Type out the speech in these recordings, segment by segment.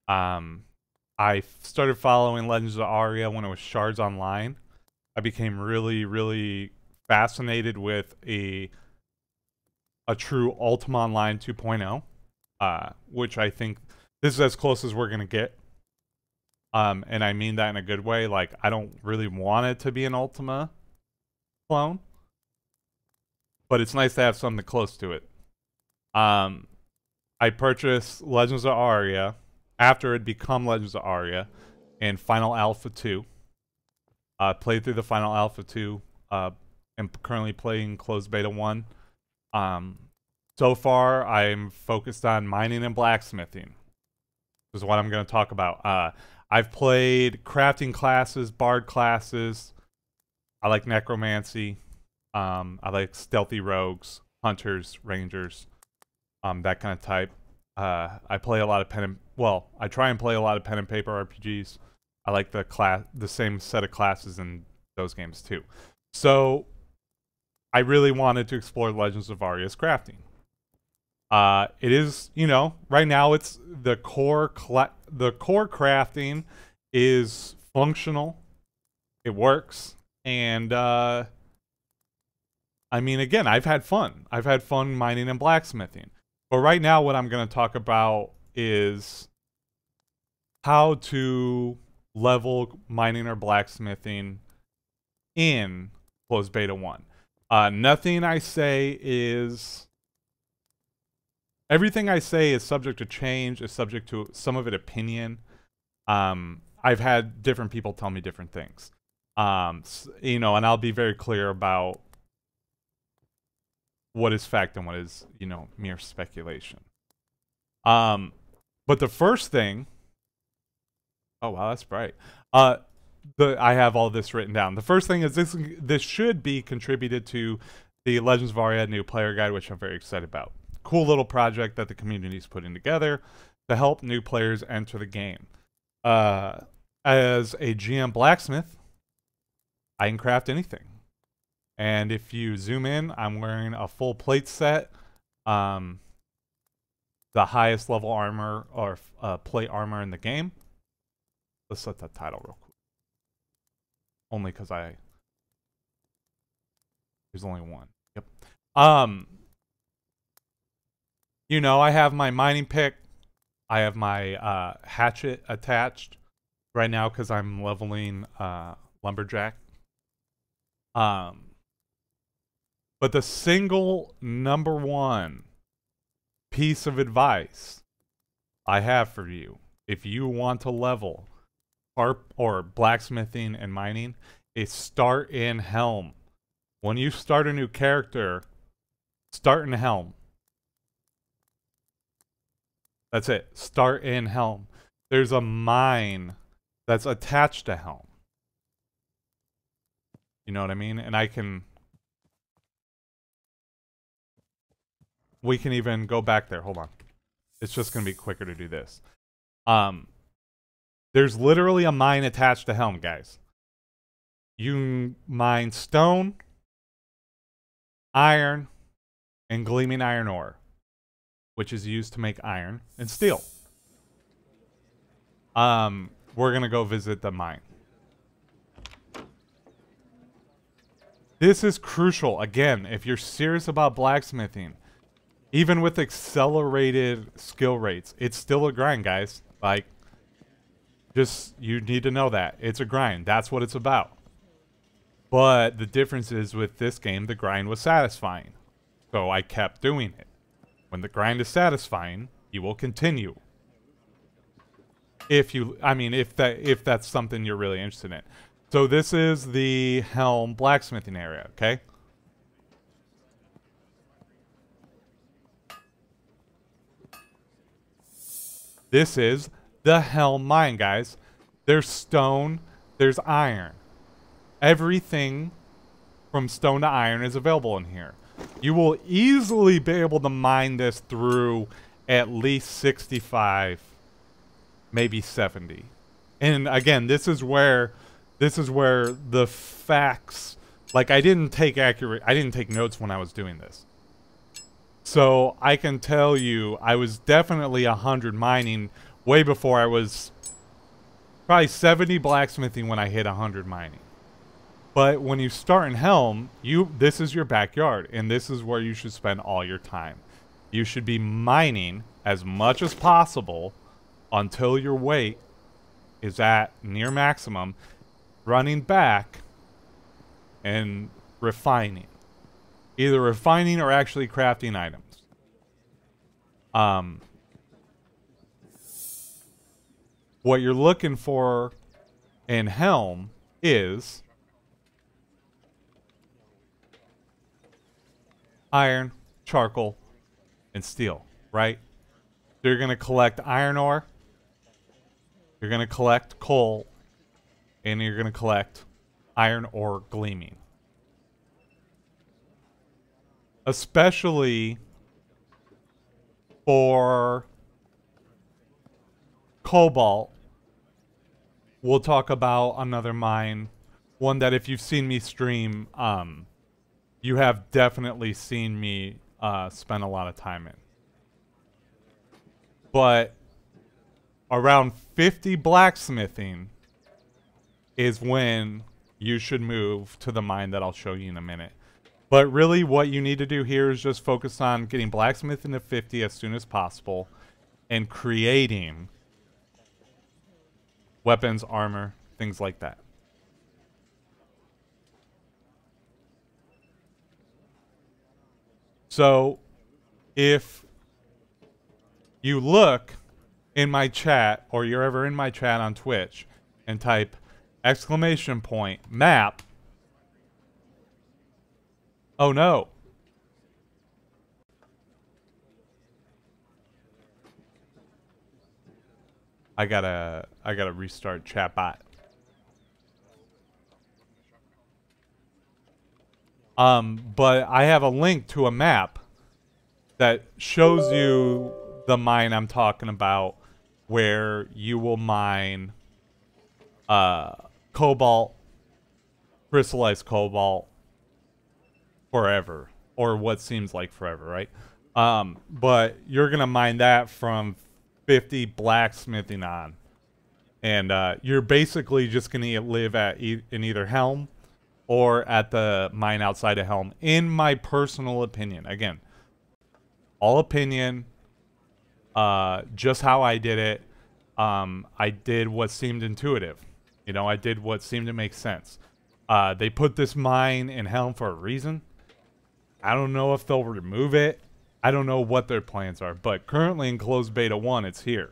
Um, I started following Legends of Aria when it was Shards Online. I became really, really fascinated with a true Ultima Online 2.0, which I think this is as close as we're gonna get. And I mean that in a good way. Like, I don't really want it to be an Ultima clone, but it's nice to have something close to it. I purchased Legends of Aria after it become Legends of Aria in Final Alpha 2. Played through the Final Alpha 2. I'm currently playing Closed Beta 1. So far, I'm focused on mining and blacksmithing. This is what I'm going to talk about. I've played crafting classes, bard classes. I like necromancy. I like stealthy rogues, hunters, rangers, that kind of type. I play a lot of I try and play a lot of pen and paper RPGs. I like the same set of classes in those games too. So I really wanted to explore Legends of Aria's crafting. It is, right now it's the core crafting is functional. It works. And I mean, again, I've had fun. I've had fun mining and blacksmithing. But right now what I'm going to talk about is how to level mining or blacksmithing in Closed Beta 1. Nothing I say is... Everything I say is subject to change, is subject to some of it opinion. I've had different people tell me different things. And I'll be very clear about what is fact and what is, mere speculation. But the first thing... Oh, wow, that's bright. I have all this written down. The first thing is this should be contributed to the Legends of Aria new player guide, which I'm very excited about. Cool little project that the community is putting together to help new players enter the game. As a GM blacksmith, I can craft anything. And if you zoom in, I'm wearing a full plate set. The highest level armor or plate armor in the game. Let's set that title real quick. Only because there's only one. Yep. I have my mining pick. I have my hatchet attached right now because I'm leveling lumberjack. But the single number one piece of advice I have for you, if you want to level or blacksmithing and mining, is start in helm. When you start a new character, start in helm. That's it. Start in helm. There's a mine that's attached to helm. You know what I mean? And we can even go back there. Hold on. It's just going to be quicker to do this. There's literally a mine attached to helm, guys. You mine stone, iron, and gleaming iron ore, which is used to make iron and steel. We're going to go visit the mine. This is crucial. Again, if you're serious about blacksmithing, even with accelerated skill rates, it's still a grind, guys. Like, you need to know that. It's a grind. That's what it's about. But the difference is with this game, the grind was satisfying. So I kept doing it. When the grind is satisfying, you will continue. If that's something you're really interested in. So this is the helm blacksmithing area, okay? This is the helm mine, guys. There's stone, there's iron. Everything from stone to iron is available in here. You will easily be able to mine this through at least 65, maybe 70. And again, this is where the facts, like I didn't take notes when I was doing this. So I can tell you I was definitely 100 mining way before I was probably 70 blacksmithing when I hit 100 mining. But when you start in Helm, this is your backyard, and this is where you should spend all your time. You should be mining as much as possible until your weight is at near maximum, running back and refining. Either refining or actually crafting items. What you're looking for in Helm is iron, charcoal, and steel, right? So you're going to collect iron ore, you're going to collect coal, and you're going to collect iron ore gleaming. Especially for cobalt, we'll talk about another mine. One that if you've seen me stream, you have definitely seen me spend a lot of time in. But around 50 blacksmithing is when you should move to the mine that I'll show you in a minute. But really what you need to do here is just focus on getting blacksmithing to 50 as soon as possible and creating weapons, armor, things like that. So if you look in my chat, or you're ever in my chat on Twitch, and type !map. Oh no. I gotta restart chatbot. But I have a link to a map that shows you the mine I'm talking about, where you will mine cobalt, crystallized cobalt, forever, or what seems like forever, right? But you're gonna mine that from 50 blacksmithing on, and you're basically just gonna live at in either Helm or at the mine outside of Helm, in my personal opinion. Again, all opinion, just how I did it. I did what seemed intuitive. You know, I did what seemed to make sense. They put this mine in Helm for a reason. I don't know if they'll remove it. I don't know what their plans are, but currently in closed beta 1, it's here.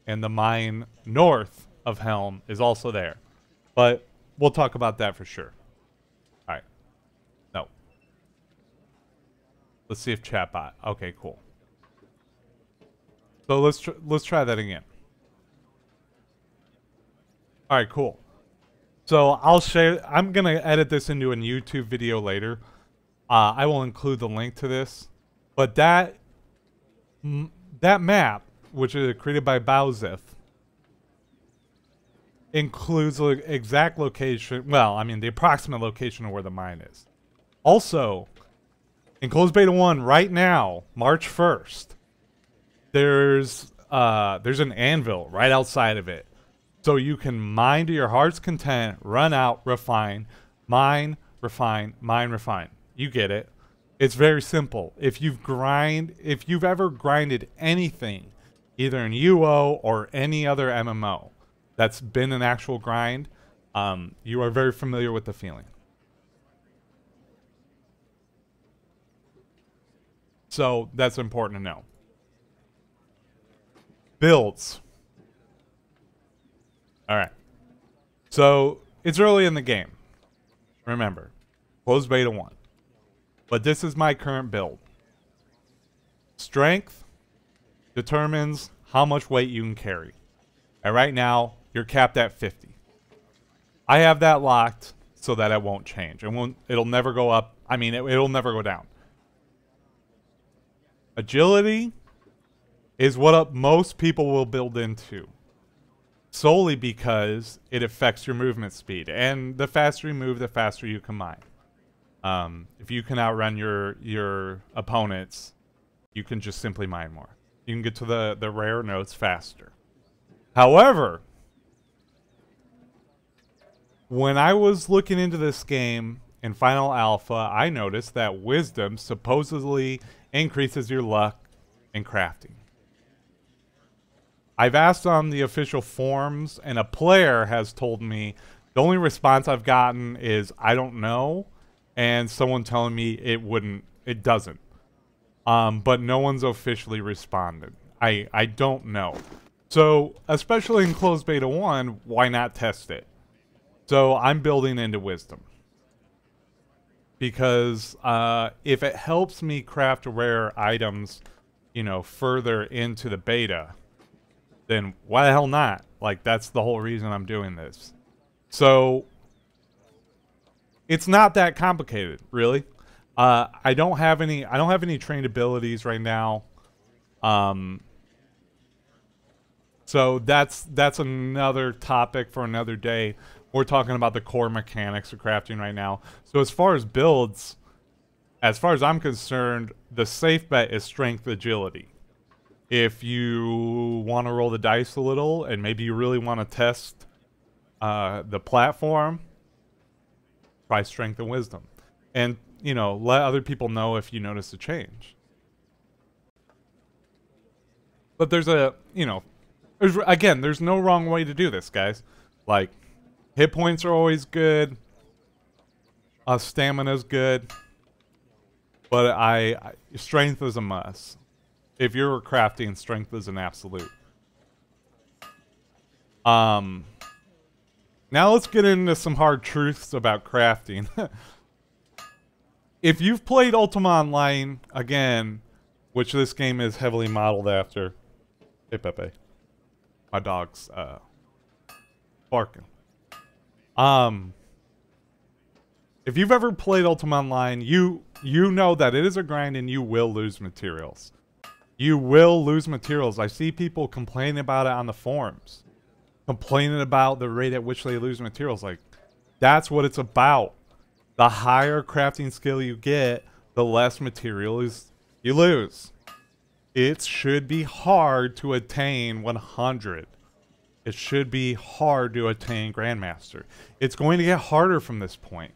And the mine north of Helm is also there. But we'll talk about that for sure. Alright. No. Let's see if chatbot. Okay, cool. So let's try that again. Alright, cool. So I'll share, I'm going to edit this into a YouTube video later. I will include the link to this. But that map, which is created by Bowsif, includes the exact location, well, I mean the approximate location of where the mine is. Also, in closed beta 1 right now, March 1st, there's an anvil right outside of it. So you can mine to your heart's content, run out, refine, mine, refine, mine, refine. You get it. It's very simple. If you've ever grinded anything, either in UO or any other MMO that's been an actual grind, you are very familiar with the feeling. So that's important to know. Builds. Alright. So it's early in the game. Remember, closed beta 1. But this is my current build. Strength determines how much weight you can carry. And right now, you're capped at 50. I have that locked so that it won't change. It'll never go up. I mean, it'll never go down. Agility is what most people will build into. Solely because it affects your movement speed. And the faster you move, the faster you can mine. If you can outrun your opponents, you can just simply mine more. You can get to the rare notes faster. However, when I was looking into this game in Final Alpha, I noticed that wisdom supposedly increases your luck in crafting. I've asked on the official forums, and a player has told me the only response I've gotten is, I don't know, and someone telling me it doesn't. But no one's officially responded. I don't know. So, especially in closed beta 1, why not test it? So, I'm building into wisdom. Because if it helps me craft rare items, you know, further into the beta, then why the hell not? Like, that's the whole reason I'm doing this. So, it's not that complicated, really. I don't have any trained abilities right now. So that's another topic for another day. We're talking about the core mechanics of crafting right now. So as far as builds, as far as I'm concerned, the safe bet is strength agility. If you want to roll the dice a little and maybe you really want to test the platform, try strength and wisdom. And, you know, let other people know if you notice a change. But there's a, you know, there's no wrong way to do this, guys. Like, hit points are always good. Stamina's good. But strength is a must. If you're crafting, strength is an absolute. Now let's get into some hard truths about crafting. If you've played Ultima Online, again, which this game is heavily modeled after. Hey, Pepe. My dog's, barking. If you've ever played Ultima Online, you know that it is a grind and you will lose materials. You will lose materials. I see people complaining about it on the forums. Complaining about the rate at which they lose materials. Like, that's what it's about. The higher crafting skill you get, the less materials you lose. It should be hard to attain 100. It should be hard to attain Grandmaster. It's going to get harder from this point.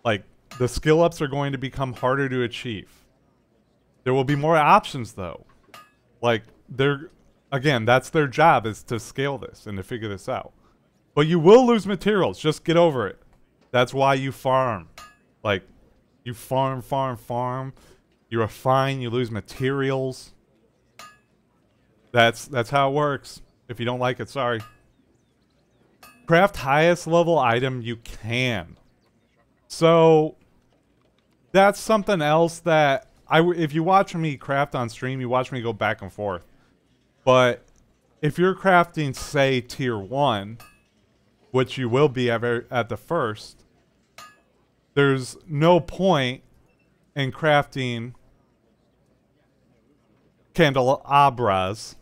Like, the skill ups are going to become harder to achieve. There will be more options, though. Like, again, that's their job, is to scale this and to figure this out. But you will lose materials. Just get over it. That's why you farm. Like, you farm. You refine, you lose materials. That's how it works. If you don't like it, sorry. Craft highest level item you can. So, that's something else that if you watch me craft on stream, you watch me go back and forth. But if you're crafting, say, tier 1, which you will be at the first, there's no point in crafting candelabras.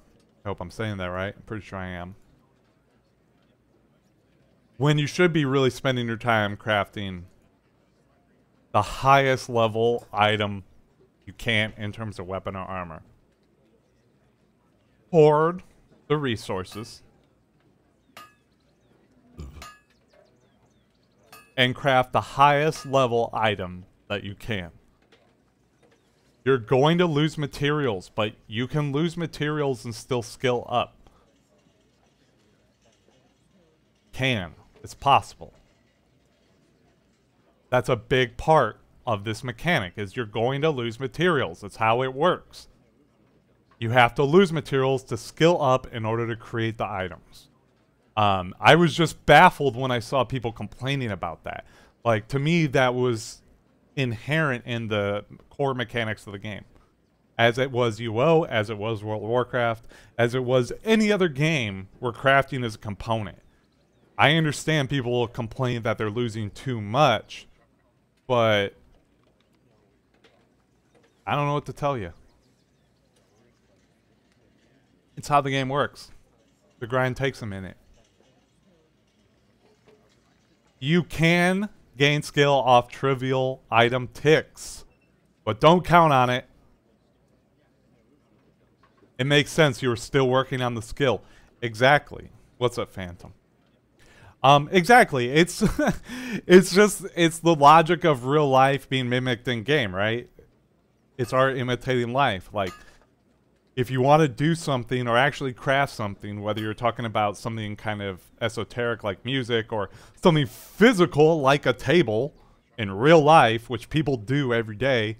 I hope I'm saying that right. I'm pretty sure I am. When you should be really spending your time crafting the highest level item you can in terms of weapon or armor. Hoard the resources and craft the highest level item that you can. You're going to lose materials, but you can lose materials and still skill up. It's possible. That's a big part of this mechanic, is you're going to lose materials. That's how it works. You have to lose materials to skill up in order to create the items. I was just baffled when I saw people complaining about that. Like, to me, that was inherent in the core mechanics of the game. As it was UO, as it was World of Warcraft, as it was any other game where crafting is a component. I understand people will complain that they're losing too much, but I don't know what to tell you. It's how the game works. The grind takes a minute. You can gain skill off trivial item ticks, but don't count on it. It makes sense. You were still working on the skill. Exactly. What's up, Phantom? Exactly. It's it's the logic of real life being mimicked in game, right? It's art imitating life. Like, if you want to do something or actually craft something, whether you're talking about something kind of esoteric like music or something physical like a table in real life, which people do every day,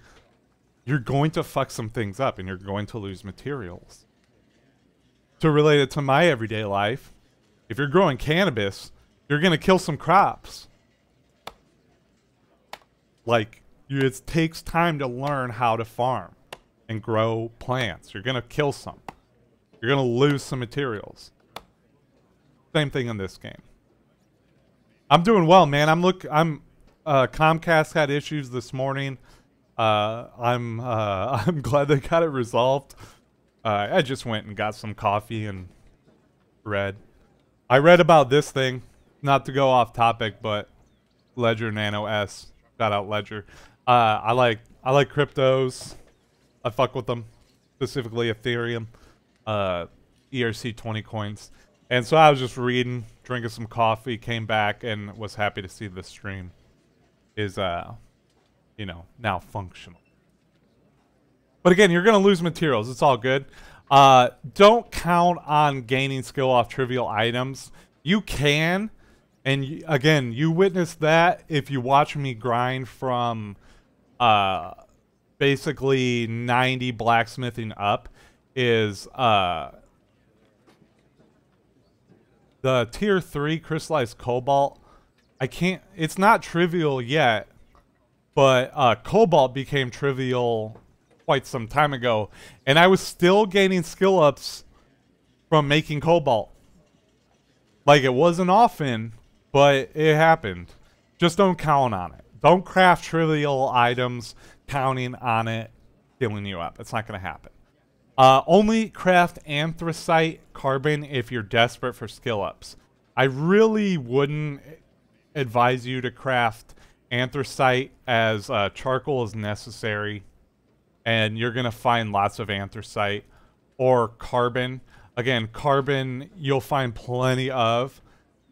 you're going to fuck some things up and you're going to lose materials. To relate it to my everyday life, if you're growing cannabis, you're going to kill some crops. Like, it takes time to learn how to farm and grow plants. You're going to kill some. You're going to lose some materials. Same thing in this game. I'm doing well, man. Comcast had issues this morning. I'm glad they got it resolved. I just went and got some coffee and read. I read about this thing, not to go off topic, but Ledger Nano S. Shout out Ledger. I like cryptos. I fuck with them, specifically Ethereum, ERC20 coins. And so I was just reading, drinking some coffee, came back, and was happy to see the stream is, you know, now functional. But again, you're going to lose materials. It's all good. Don't count on gaining skill off trivial items. You can, and again, you witnessed that if you watch me grind from basically 90 blacksmithing up, is the tier 3 crystallized cobalt. It's not trivial yet, but cobalt became trivial quite some time ago, and I was still gaining skill ups from making cobalt. Like, it wasn't often, but it happened. Just don't count on it. Don't craft trivial items counting on it killing you up. It's not going to happen. Only craft anthracite carbon if you're desperate for skill ups. I really wouldn't advise you to craft anthracite, as charcoal is necessary, and you're going to find lots of anthracite. Or carbon. Again, carbon you'll find plenty of.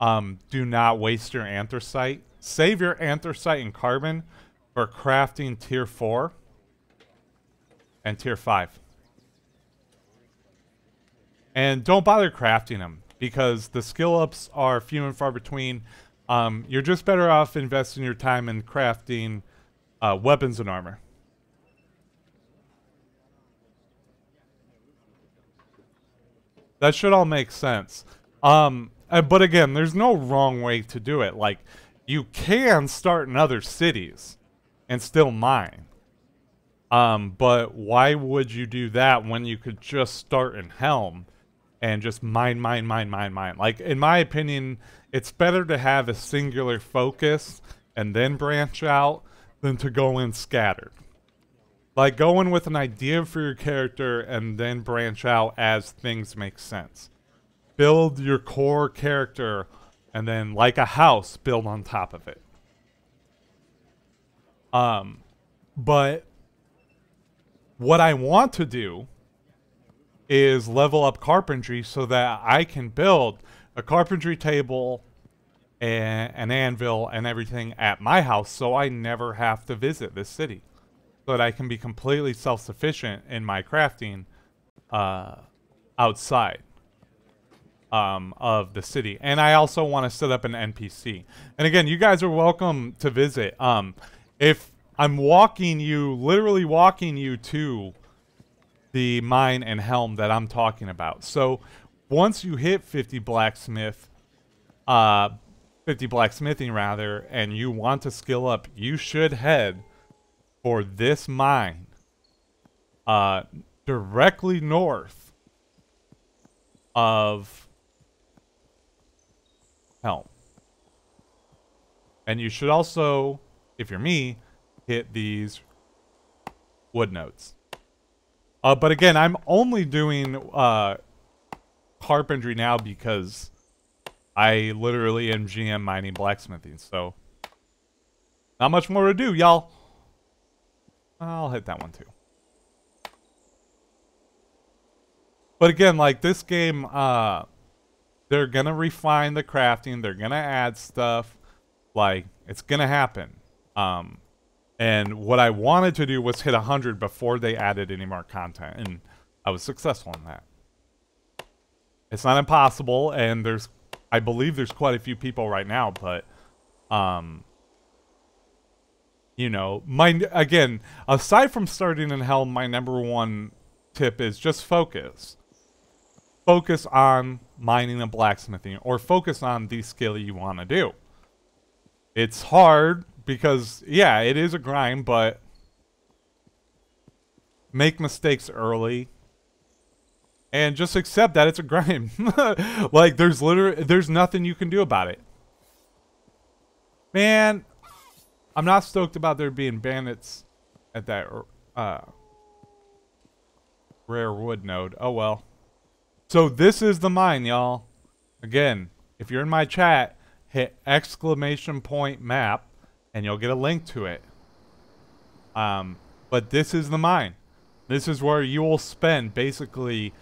Do not waste your anthracite. Save your anthracite and carbon for crafting tier 4 and tier 5. And don't bother crafting them, because the skill ups are few and far between. You're just better off investing your time in crafting weapons and armor. That should all make sense. But again, there's no wrong way to do it. Like, you can start in other cities and still mine. But why would you do that when you could just start in Helm and just mine? Like, in my opinion, it's better to have a singular focus and then branch out than to go in scattered. Like, go in with an idea for your character and then branch out as things make sense. Build your core character and then, like a house, build on top of it. But what I want to do is level up carpentry so that I can build a carpentry table and an anvil and everything at my house, so I never have to visit this city. So that I can be completely self-sufficient in my crafting outside of the city. And I also want to set up an NPC. And again, you guys are welcome to visit. If I'm literally walking you to the mine and helm that I'm talking about. So once you hit 50 blacksmithing rather, and you want to skill up, you should head for this mine directly north of Helm. And you should also, if you're me, hit these wood nodes. But again, I'm only doing carpentry now because I literally am GM mining blacksmithing, so not much more to do, y'all. I'll hit that one too. But again, like this game, they're gonna refine the crafting. They're gonna add stuff. Like it's gonna happen. And what I wanted to do was hit 100 before they added any more content, and I was successful in that. It's not impossible, and I believe there's quite a few people right now, but, you know, again, aside from starting in Helm, my number one tip is just focus. Focus on mining and blacksmithing, or focus on the skill you want to do. It's hard because, yeah, it is a grind, but make mistakes early and just accept that it's a grind. Like, there's nothing you can do about it. Man, I'm not stoked about there being bandits at that rare wood node. Oh, well. So this is the mine, y'all. Again, if you're in my chat, hit !map and you'll get a link to it. But this is the mine. This is where you will spend basically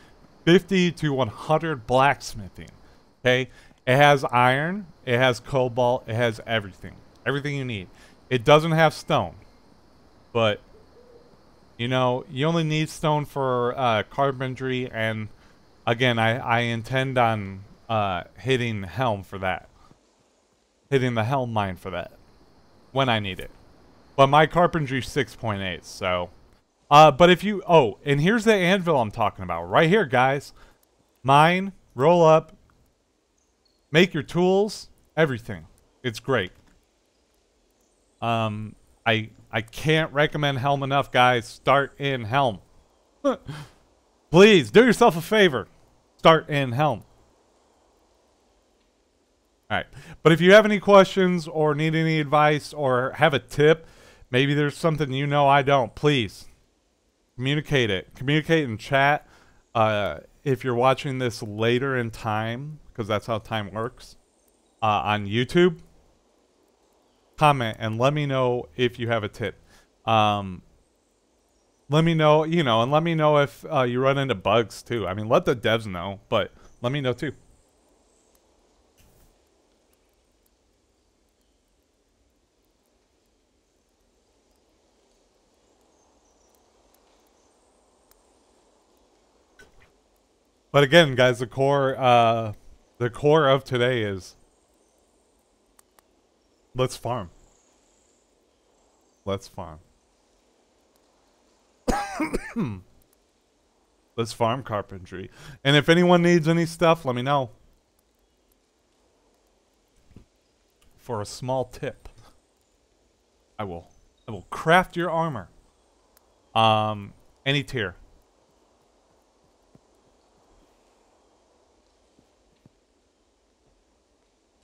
50 to 100 blacksmithing. Okay? It has iron, it has cobalt, it has everything. Everything you need. It doesn't have stone. But, you know, you only need stone for carpentry, and again, I intend on hitting helm for that. Hitting the helm mine for that. When I need it. But my carpentry's 6.8, so... but if you... Oh, and here's the anvil I'm talking about. Right here, guys. Mine, roll up, make your tools, everything. It's great. I can't recommend Helm enough, guys. Start in Helm. Please, do yourself a favor. Start in Helm. Alright, but if you have any questions or need any advice or have a tip, maybe there's something you know I don't, please communicate it. Communicate in chat. If you're watching this later in time, because that's how time works, on YouTube, comment and let me know if you have a tip. Let me know, you know, and let me know if you run into bugs too. I mean, let the devs know, but let me know too. But again, guys, the core of today is let's farm. Let's farm. Let's farm carpentry. And if anyone needs any stuff, let me know. For a small tip, I will craft your armor. Any tier.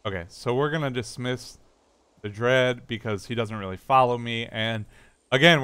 Okay, so we're gonna dismiss the dread because he doesn't really follow me, and again,